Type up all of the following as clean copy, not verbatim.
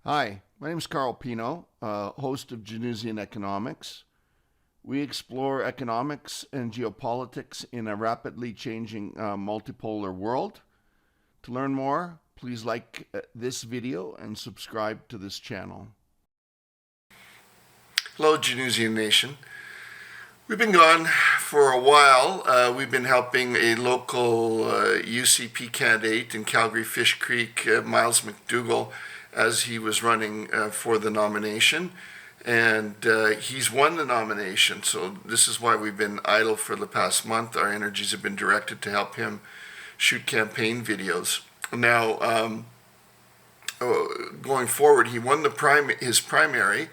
Hi, my name is Carl Pino, host of Genusian Economics. We explore economics and geopolitics in a rapidly changing multipolar world. To learn more, please like this video and subscribe to this channel. Hello, Genusian Nation. We've been gone for a while. We've been helping a local UCP candidate in Calgary Fish Creek, Myles McDougall, as he was running for the nomination. And he's won the nomination, so this is why we've been idle for the past month. Our energies have been directed to help him shoot campaign videos. Now, going forward, he won his primary,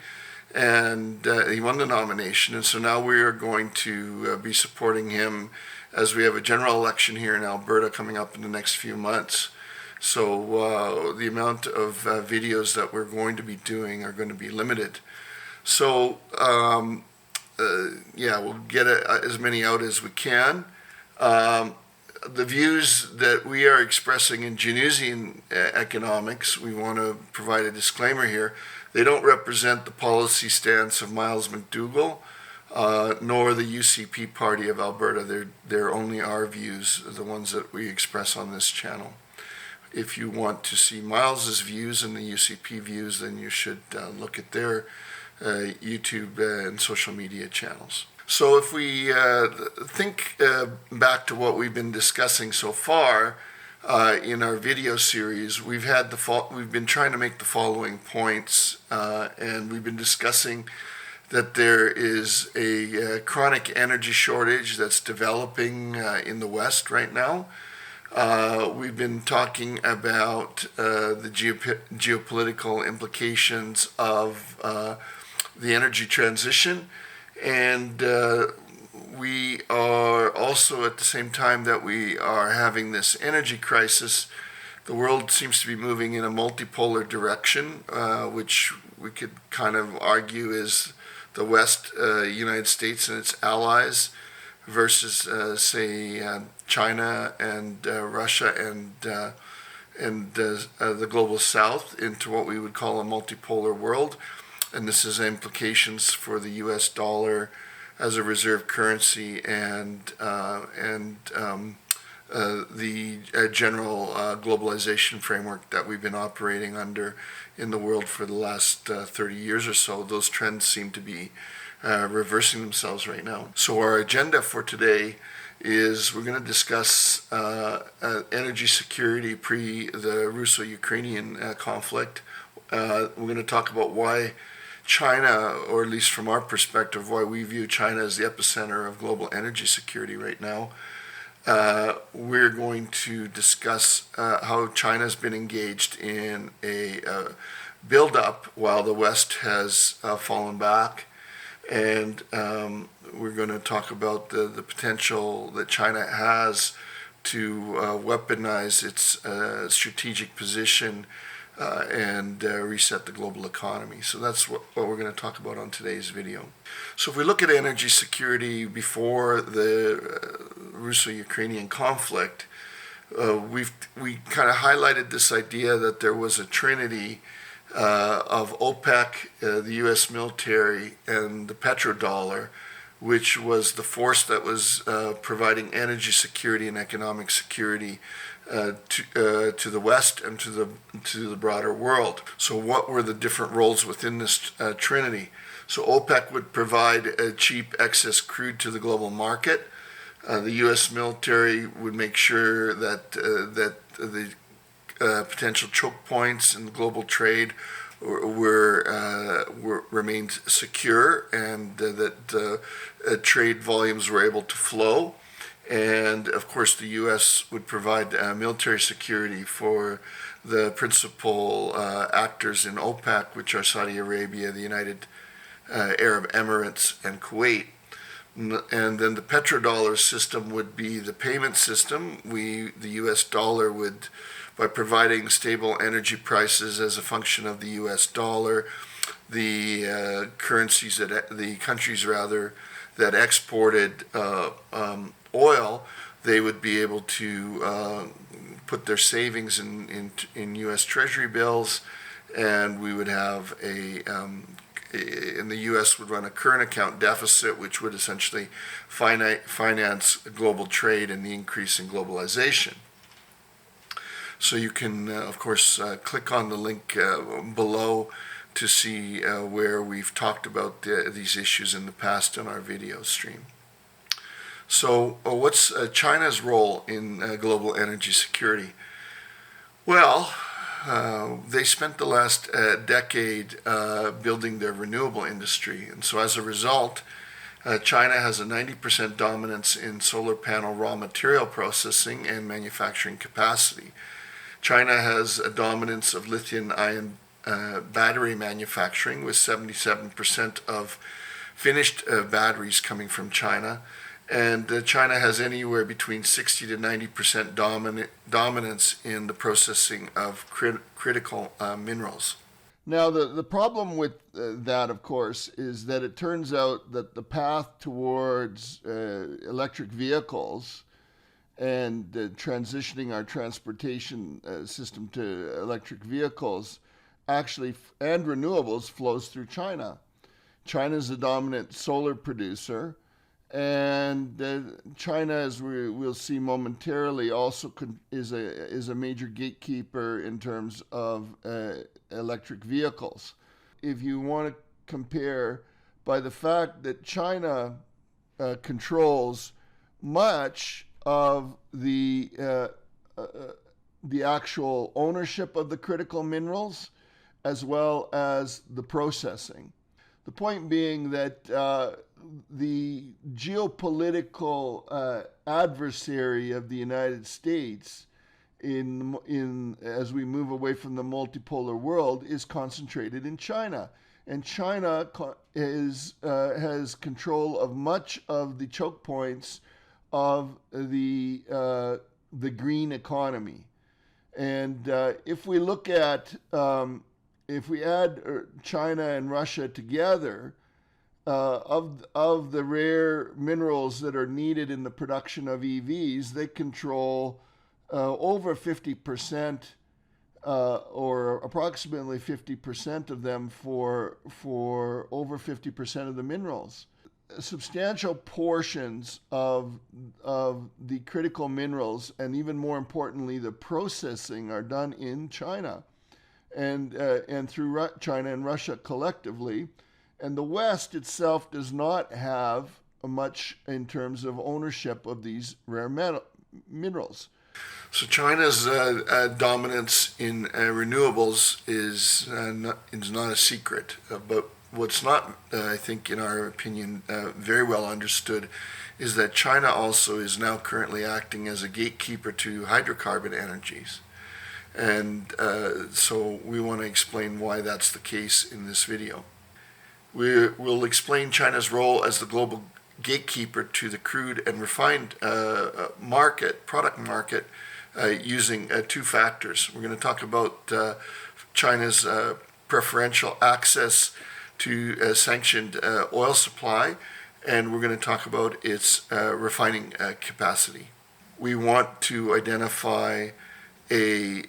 and he won the nomination, and so now we are going to be supporting him as we have a general election here in Alberta coming up in the next few months. So the amount of videos that we're going to be doing are going to be limited. So yeah, we'll get as many out as we can. The views that we are expressing in Genusian economics, we want to provide a disclaimer here. They don't represent the policy stance of Myles McDougall, nor the UCP party of Alberta. They're only our views, the ones that we express on this channel. If you want to see Myles's views and the UCP views, then you should look at their YouTube and social media channels. So if we think back to what we've been discussing so far in our video series, we've been trying to make the following points, and we've been discussing that there is a chronic energy shortage that's developing in the West right now. We've been talking about the geopolitical implications of the energy transition, and we are also, at the same time that we are having this energy crisis, the world seems to be moving in a multipolar direction, which we could kind of argue is the West, United States and its allies, versus, say, China and Russia and the global South into what we would call a multipolar world. And this has implications for the U.S. dollar as a reserve currency and the general globalization framework that we've been operating under in the world for the last 30 years or so. Those trends seem to be reversing themselves right now. So our agenda for today is we're going to discuss energy security pre the Russo-Ukrainian conflict. We're going to talk about why China, or at least from our perspective, why we view China as the epicenter of global energy security right now. We're going to discuss how China's been engaged in a build-up while the West has fallen back. And we're going to talk about the potential that China has to weaponize its strategic position and reset the global economy. So that's what we're going to talk about on today's video. So if we look at energy security before the Russo-Ukrainian conflict, we kind of highlighted this idea that there was a trinity of OPEC, the U.S. military, and the petrodollar, which was the force that was providing energy security and economic security to the West and to the broader world. So what were the different roles within this trinity? So OPEC would provide cheap excess crude to the global market. The U.S. military would make sure that the potential choke points in global trade remained secure, and that trade volumes were able to flow. And of course, the U.S. would provide military security for the principal actors in OPEC, which are Saudi Arabia, the United Arab Emirates, and Kuwait. And then the petrodollar system would be the payment system. The U.S. dollar would, by providing stable energy prices as a function of the U.S. dollar, the countries that exported oil, they would be able to put their savings in U.S. Treasury bills and we would have and the U.S. would run a current account deficit, which would essentially finance global trade and the increase in globalization. So you can, of course, click on the link below to see where we've talked about these issues in the past in our video stream. So what's China's role in global energy security? Well, they spent the last decade building their renewable industry, and so as a result, China has a 90% dominance in solar panel raw material processing and manufacturing capacity. China has a dominance of lithium-ion battery manufacturing, with 77% of finished batteries coming from China. And China has anywhere between 60 to 90% dominance in the processing of critical minerals. Now, the problem with that, of course, is that it turns out that the path towards electric vehicles and transitioning our transportation system to electric vehicles actually and renewables flows through China. China is the dominant solar producer. And China, as we'll see momentarily, also is a major gatekeeper in terms of electric vehicles. If you want to compare, by the fact that China controls much of the actual ownership of the critical minerals, as well as the processing. The point being that the geopolitical adversary of the United States as we move away from the multipolar world is concentrated in China. And China has control of much of the choke points of the green economy. And if we look at if we add China and Russia together, of the rare minerals that are needed in the production of EVs, they control over 50%, or approximately 50% of them for over 50% of the minerals. Substantial portions of the critical minerals, and even more importantly, the processing, are done in China. And through China and Russia collectively. And the West itself does not have much in terms of ownership of these rare minerals. So China's dominance in renewables is not a secret. But what's not, I think, in our opinion, very well understood is that China also is now currently acting as a gatekeeper to hydrocarbon energies. And so we want to explain why that's the case in this video. We'll explain China's role as the global gatekeeper to the crude and refined product market, using two factors. We're going to talk about China's preferential access to sanctioned oil supply, and we're going to talk about its refining capacity. We want to identify a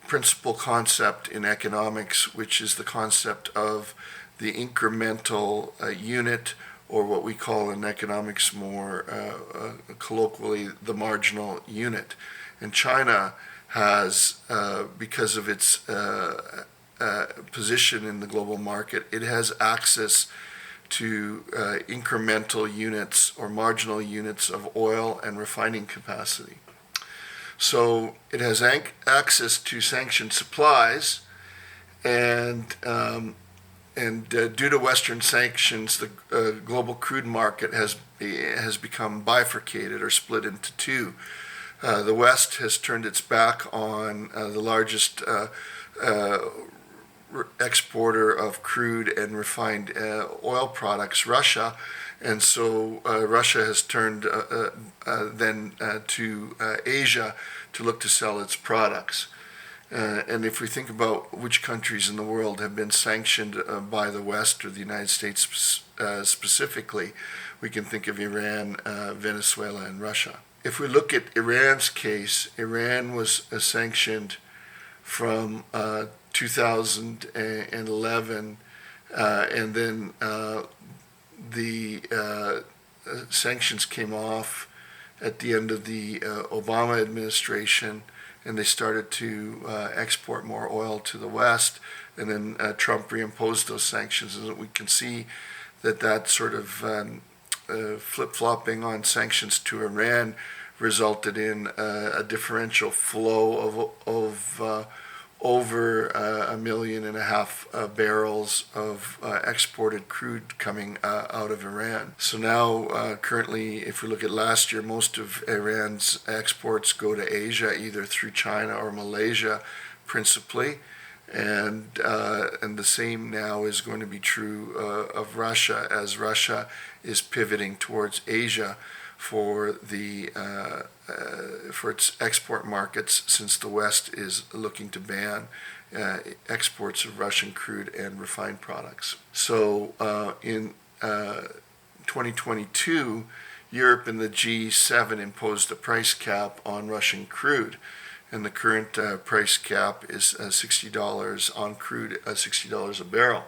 principal concept in economics, which is the concept of the incremental unit, or what we call in economics more colloquially, the marginal unit. And China has, because of its position in the global market, it has access to incremental units or marginal units of oil and refining capacity. So it has access to sanctioned supplies, and due to Western sanctions, the global crude market has become bifurcated, or split into two. The West has turned its back on the largest exporter of crude and refined oil products, Russia, and so Russia has turned then to Asia to look to sell its products. And if we think about which countries in the world have been sanctioned by the West, or the United States specifically, we can think of Iran, Venezuela, and Russia. If we look at Iran's case, Iran was sanctioned from 2011, and then the sanctions came off at the end of the Obama administration, and they started to export more oil to the West, and then Trump reimposed those sanctions, and we can see that sort of flip-flopping on sanctions to Iran resulted in a differential flow of over 1.5 million barrels of exported crude coming out of Iran. So now, currently, if we look at last year, most of Iran's exports go to Asia, either through China or Malaysia, principally. And the same now is going to be true of Russia, as Russia is pivoting towards Asia for its export markets, since the West is looking to ban exports of Russian crude and refined products. So in 2022, Europe and the G7 imposed a price cap on Russian crude, and the current price cap is $60 on crude, $60 a barrel.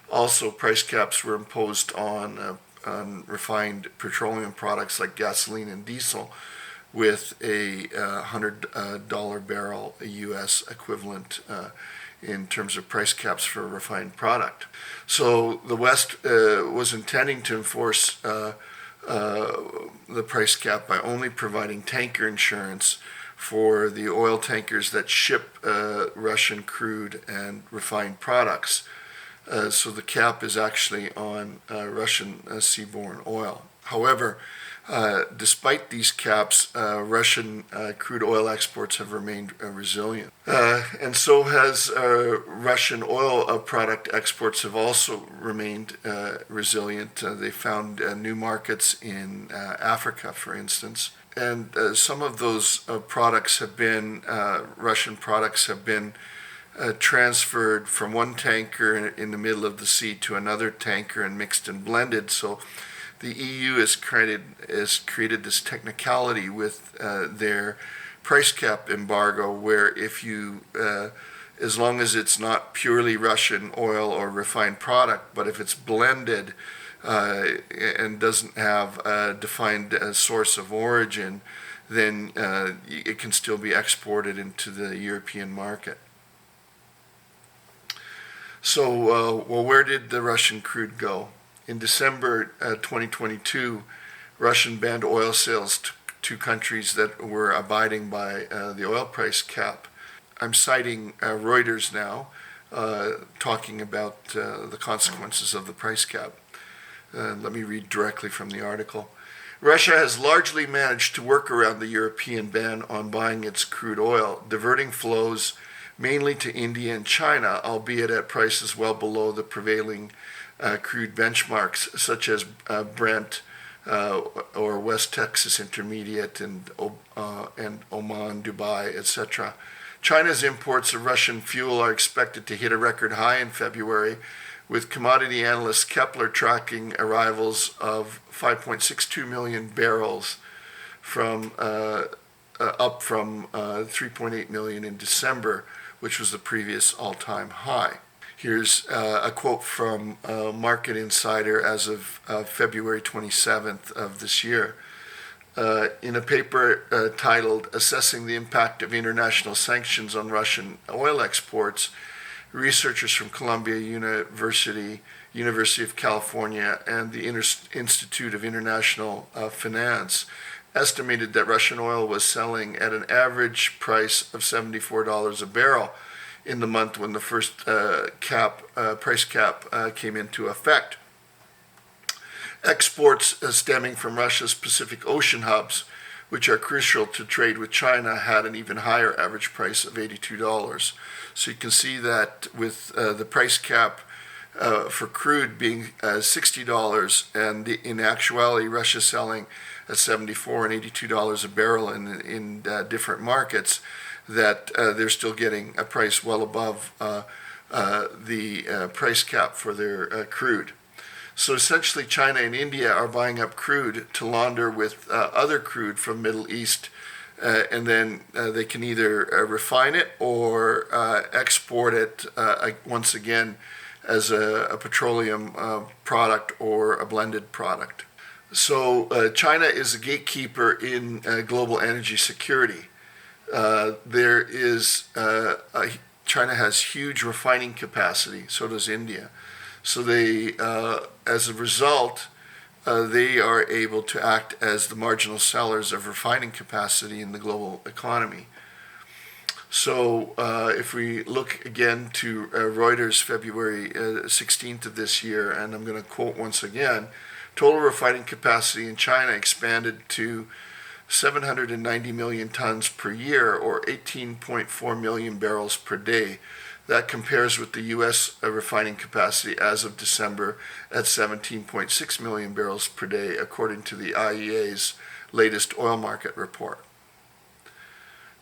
Also, price caps were imposed on refined petroleum products like gasoline and diesel, with a $100 barrel U.S. equivalent in terms of price caps for a refined product. So the West was intending to enforce the price cap by only providing tanker insurance for the oil tankers that ship Russian crude and refined products. So the cap is actually on Russian seaborne oil. However, despite these caps, Russian crude oil exports have remained resilient. And so has Russian oil product exports have also remained resilient. They found new markets in Africa, for instance. And some of those products have been, Russian products have been transferred from one tanker in the middle of the sea to another tanker and mixed and blended. So the EU has created this technicality with their price cap embargo, where if you, as long as it's not purely Russian oil or refined product, but if it's blended and doesn't have a defined source of origin, then it can still be exported into the European market. So, well, where did the Russian crude go? In December 2022, Russia banned oil sales to countries that were abiding by the oil price cap. I'm citing Reuters now, talking about the consequences of the price cap. Let me read directly from the article. Russia has largely managed to work around the European ban on buying its crude oil, diverting flows mainly to India and China, albeit at prices well below the prevailing crude benchmarks, such as Brent or West Texas Intermediate and Oman, Dubai, etc. China's imports of Russian fuel are expected to hit a record high in February, with commodity analyst Kepler tracking arrivals of 5.62 million barrels from up from 3.8 million in December, which was the previous all-time high. Here's a quote from Market Insider as of February 27th of this year. In a paper titled "Assessing the Impact of International Sanctions on Russian Oil Exports," researchers from Columbia University, University of California, and the Institute of International Finance estimated that Russian oil was selling at an average price of $74 a barrel in the month when the first price cap came into effect. Exports stemming from Russia's Pacific Ocean hubs, which are crucial to trade with China, had an even higher average price of $82. So you can see that with the price cap for crude being $60, and in actuality Russia selling at $74 and $82 a barrel in different markets, that they're still getting a price well above the price cap for their crude. So essentially China and India are buying up crude to launder with other crude from Middle East and then they can either refine it or export it once again as a petroleum product or a blended product. So China is a gatekeeper in global energy security. China has huge refining capacity, so does India. So they, as a result, they are able to act as the marginal sellers of refining capacity in the global economy. So if we look again to Reuters, February 16th of this year, and I'm going to quote once again, total refining capacity in China expanded to 790 million tons per year, or 18.4 million barrels per day. That compares with the U.S. Refining capacity as of December at 17.6 million barrels per day, according to the IEA's latest oil market report.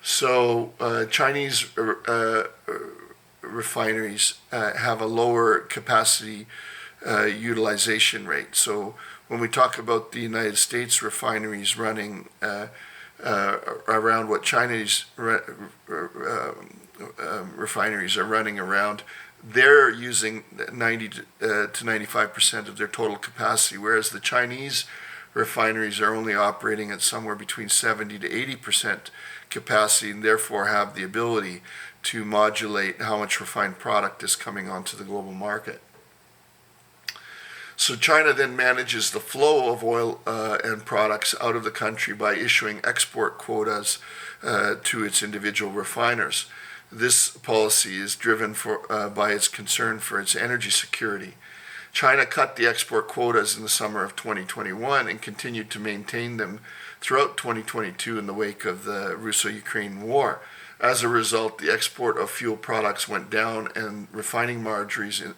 So Chinese refineries have a lower capacity utilization rate. So when we talk about the United States refineries running around what Chinese refineries are running around, they're using 90 to 95% of their total capacity, whereas the Chinese refineries are only operating at somewhere between 70 to 80% capacity, and therefore have the ability to modulate how much refined product is coming onto the global market. So China then manages the flow of oil and products out of the country by issuing export quotas to its individual refiners. This policy is driven by its concern for its energy security. China cut the export quotas in the summer of 2021 and continued to maintain them throughout 2022 in the wake of the Russo-Ukraine war. As a result, the export of fuel products went down, and refining margins in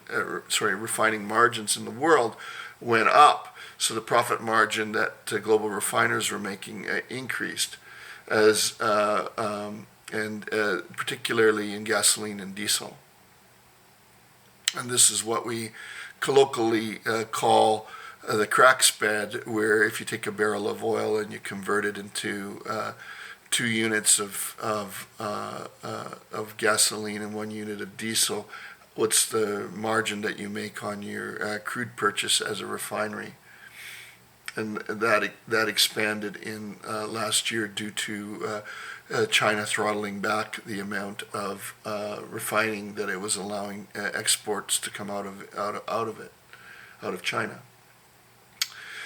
the world went up. So the profit margin that global refiners were making increased, particularly in gasoline and diesel. And this is what we colloquially call the crack spread, where if you take a barrel of oil and you convert it into 2 units of gasoline and 1 unit of diesel, what's the margin that you make on your crude purchase as a refinery? And that expanded in last year due to China throttling back the amount of refining that it was allowing exports to come out of China.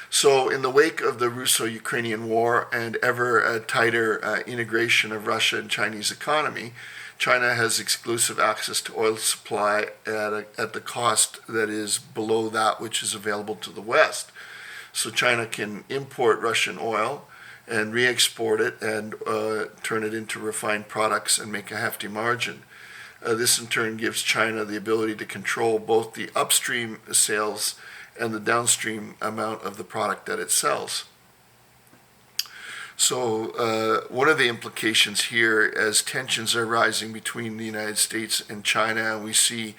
So in the wake of the Russo-Ukrainian war and ever tighter integration of Russia and Chinese economy, China has exclusive access to oil supply at the cost that is below that which is available to the West. So China can import Russian oil and re-export it and turn it into refined products and make a hefty margin. This in turn gives China the ability to control both the upstream sales and the downstream amount of the product that it sells. So one of the implications here, as tensions are rising between the United States and China, we see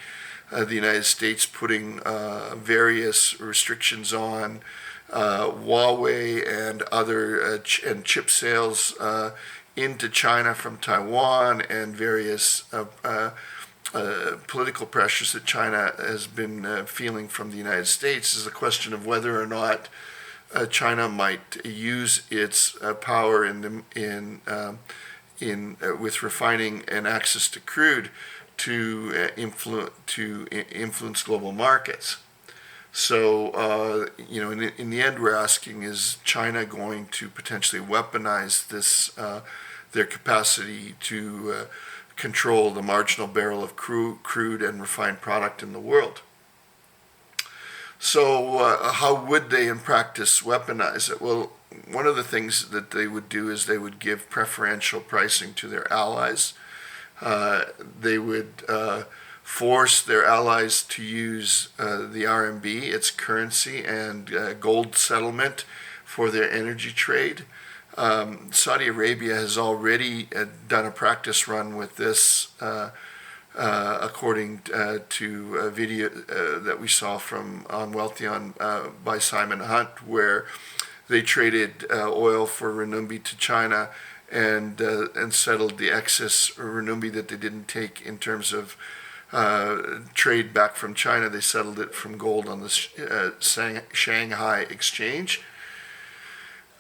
the United States putting various restrictions on Huawei and other and chip sales into China from Taiwan, and various political pressures that China has been feeling from the United States. Is a question of whether or not China might use its power with refining and access to crude to influence global markets. So in the end, we're asking: is China going to potentially weaponize their capacity to control the marginal barrel of crude and refined product in the world? So how would they in practice weaponize it? Well, one of the things that they would do is they would give preferential pricing to their allies. They would force their allies to use the RMB, its currency, and gold settlement for their energy trade. Saudi Arabia has already done a practice run with this, according to a video that we saw from on Wealthy by Simon Hunt, where they traded oil for renminbi to China and settled the excess renminbi that they didn't take in terms of trade back from China. They settled it from gold on the Shanghai exchange.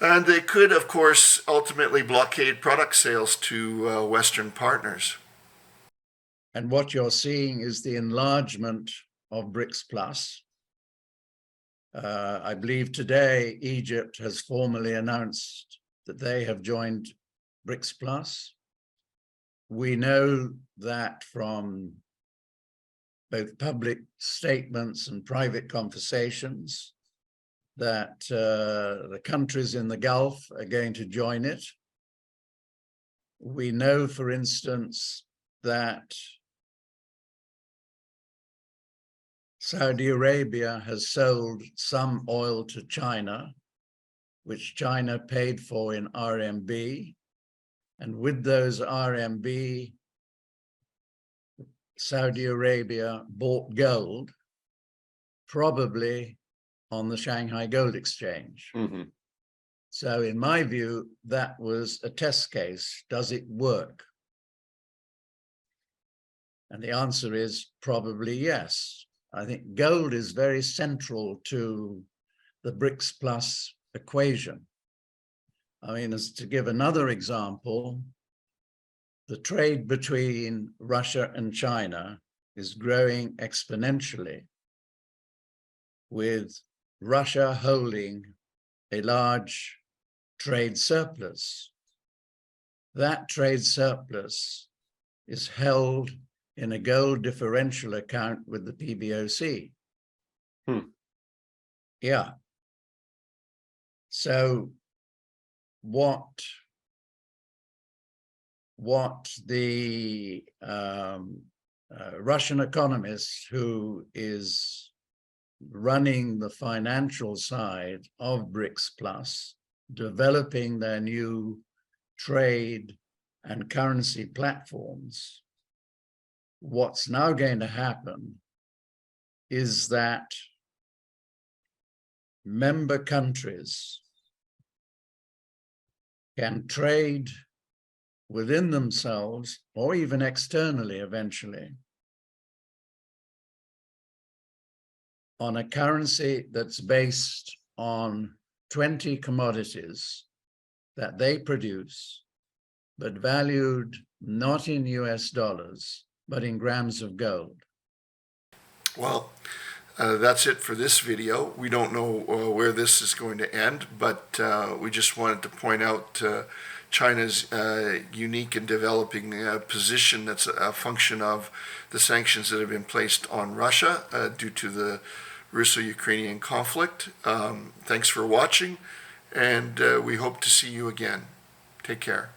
And they could, of course, ultimately blockade product sales to Western partners. And what you're seeing is the enlargement of BRICS Plus. I believe today Egypt has formally announced that they have joined BRICS Plus. We know that from both public statements and private conversations that the countries in the Gulf are going to join it. We know, for instance, that Saudi Arabia has sold some oil to China, which China paid for in RMB. And with those RMB, Saudi Arabia bought gold, probably on the Shanghai Gold Exchange. Mm-hmm. So in my view, that was a test case. Does it work? And the answer is probably yes. I think gold is very central to the BRICS Plus equation. I mean, as to give another example, the trade between Russia and China is growing exponentially, with Russia holding a large trade surplus. That trade surplus is held in a gold differential account with the PBOC. Yeah. So what the Russian economist who is running the financial side of BRICS Plus, developing their new trade and currency platforms, what's now going to happen is that member countries can trade within themselves or even externally eventually on a currency that's based on 20 commodities that they produce, but valued not in US dollars, but in grams of gold. Well, that's it for this video. We don't know where this is going to end, but we just wanted to point out China's unique and developing position that's a function of the sanctions that have been placed on Russia due to the Russo-Ukrainian conflict. Thanks for watching, and we hope to see you again. Take care.